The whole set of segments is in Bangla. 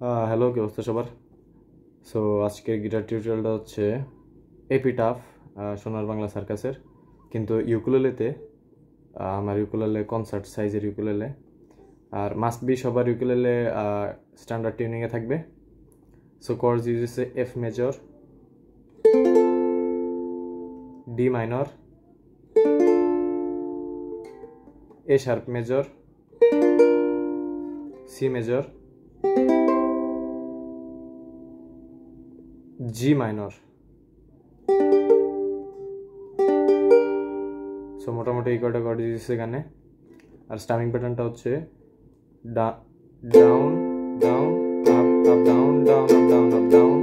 হ্যালো, কি অবস্থা সবার? সো আজকের গিটার টিউটোরিয়ালটা হচ্ছে এপিটাফ সোনার বাংলা সার্কাসের, কিন্তু ইউকুলেলেতে। আমার ইউকুলেলে কনসার্ট সাইজের ইউকুলেলে, আর মাস্ট বি সবার ইউকুলেলে স্ট্যান্ডার্ড টিউনিংয়ে থাকবে। সো কর্ডস ইউজ হচ্ছে F major, D minor, A sharp major, C major, G minor. So মোটামুটি এই কয়টা কর্ড দিচ্ছে এখানে। আর স্টামিং প্যাটার্নটা হচ্ছে down down up up down down up down up down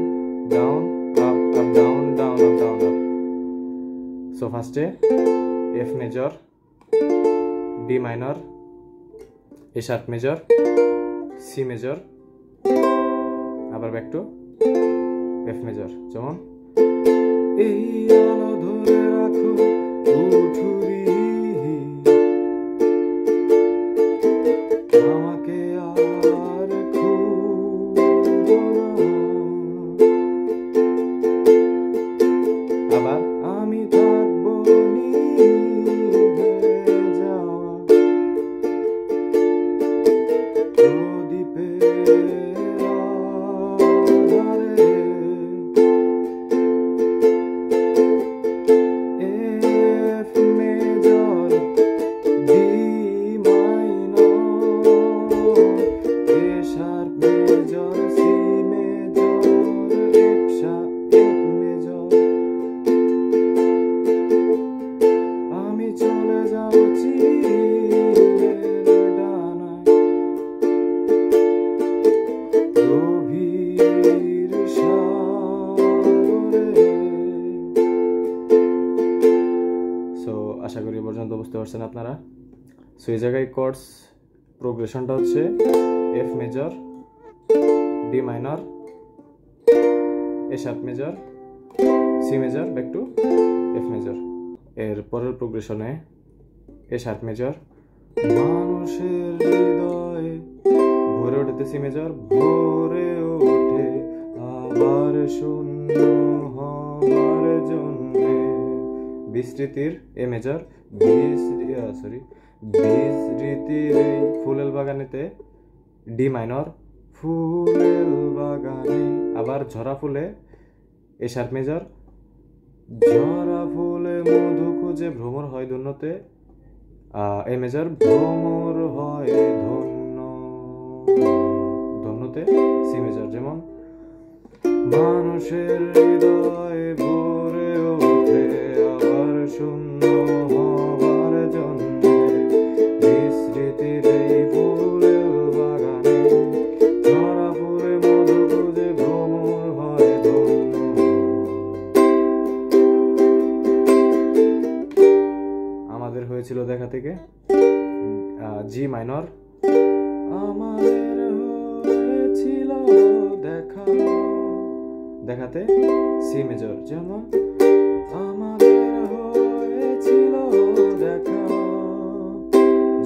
down up up down down up down up. So ফার্স্টে F major, D minor, A sharp major, C major, আবার ব্যাক টু এফ মেজর। যেমন এই আলো ধরে রাখো কুঠুরি, আমাকে আর খুঁজো না। আবার আমি থাকবো নিভে যাওয়া প্রদীপের আধারে। F major, D minor, A sharp major, C major, F major. আমি চলে যাব চিলের ডানায়, গভীর সাগরে। সো আশা করি এ পর্যন্ত বুঝতে পারছেন আপনারা। সো এই জায়গায় কর্ডস প্রোগ্রেশনটা হচ্ছে F major, D minor, A sharp major, C major, back to F major. এর পরের প্রোগ্রেশনে এ শার্প মেজর, মানুষের হৃদয়ে ভরে ওঠে সি মেজর, ভরে ওঠে আবার শূন্য হবার জন্যে বিস্মৃতির এ মেজর, বিস্মৃতির এই ফুলেল বাগানেতে ডি মাইনর, ফুলেল বাগানে। আবার ঝরা ফুলে এ শার্প মেজর, ঝরা ফুলে মধু খুঁজে ভ্রমর হয় ধন্যতে এ মেজর, ভ্রমর হয় ধন্য ধন্যতে সি মেজর। যেমন মানুষের হৃদয়ে ভরে ওঠে আবার শূন্য হবার জন্যে বিস্মৃতির এই ফুলের বাগানে, ঝরা ফুলে মধু খুঁজে ভ্রমর হয় ধন্য। আমাদের হয়েছিল দেখা থেকে জি মাইনর, আমাদের হয়েছিল দেখা, দেখাতে সি মেজর। যেমন আমাদের হয়েছিল দেখা,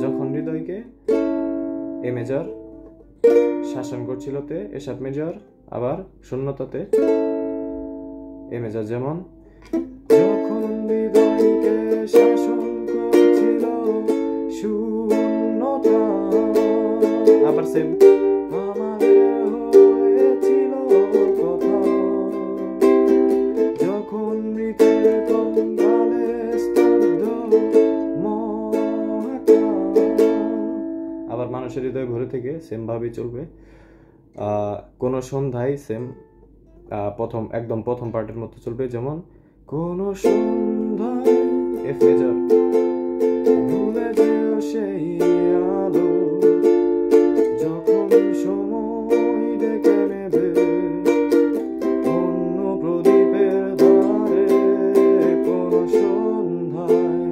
যখন হৃদয়কে এ মেজর, শাসন করছিলতে এ শার্প মেজর, আবার শূন্যতাতে এ মেজর। যেমন যখন হৃদয়কে শাসন করছিল শূন্যতা, আবার সেম আমাদের হয়েছিল কথা, যখন মৃতের কঙ্কালে স্তব্ধ মহাকাশ। আবার মানুষের হৃদয় ভরে থেকে সেম ভাবেই চলবে। কোন সন্ধ্যায় সেম একদম প্রথম পার্টের মতো চলবে। যেমন কোন সন্ধ্যায় এফ মেজর, ভুলে যেও সেই আলো যখন সময় ডেকে নেবে অন্য প্রদীপের ধারে। কোন সন্ধ্যায়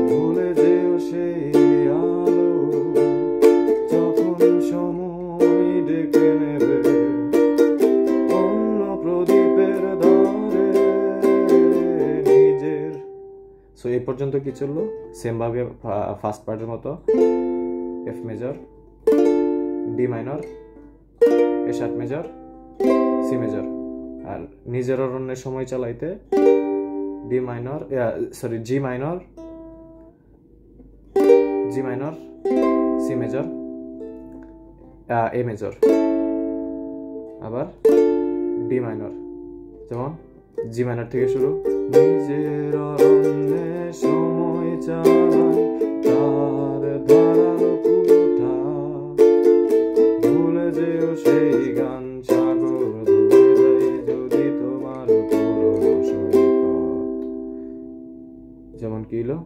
ভুলে যেও সেই আলো যখন সময় ডেকে নেবে অন্য প্রদীপের ধারে নিজের। সো এই পর্যন্ত কি চললো সেম ভাবে ফার্স্ট পার্টের মতো F major, D minor, A sharp major, C major. আর নিজের অরণ্যে সময় চালাইতে G minor, C major, A major, আবার ডি মাইনর। যেমন জি মাইনর থেকে শুরু, নিজের অরণ্যে সময় চালাই তার ধারালো কুঠা, ভুলে যেও সেই গান, সাগর ধুয়ে দেয় যদি তোমার পুরনো সৈকত। যেমন কি হলো,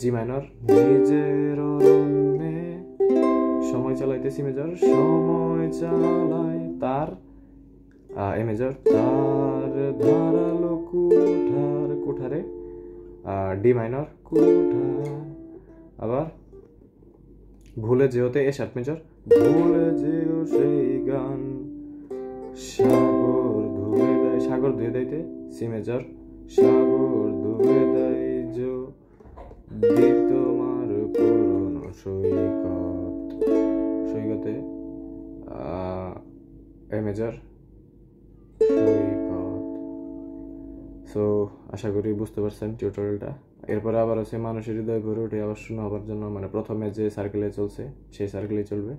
জি মাইনর, নিজের অরণ্যে সময় চালাইতে সি মেজর, সময় চালাই তার এ মেজর, তার ধারালো কুঠারে ডি মাইনর, কুঠা। আবার ভুলে যেওতে এ শার্প মেজর, ভুলে যেও সেই গান, সাগর ধুয়ে দেয়তে সি মেজর, সাগর ধুয়ে দেয় যদি তোমার পুরনো সৈকতে এ মেজর, সৈকত। সো আশা করি বুঝতে পারছেন টিউটোরিয়ালটা। এরপরে আবার আছে মানুষের হৃদয় ভরে উঠে আবার শূন্য হবার জন্য, মানে প্রথমে যে সার্কেলে চলছে সেই সার্কেলে চলবে।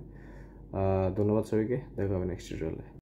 ধন্যবাদ সবাইকে, দেখা হবে নেক্সট টিউটোরিয়ালে।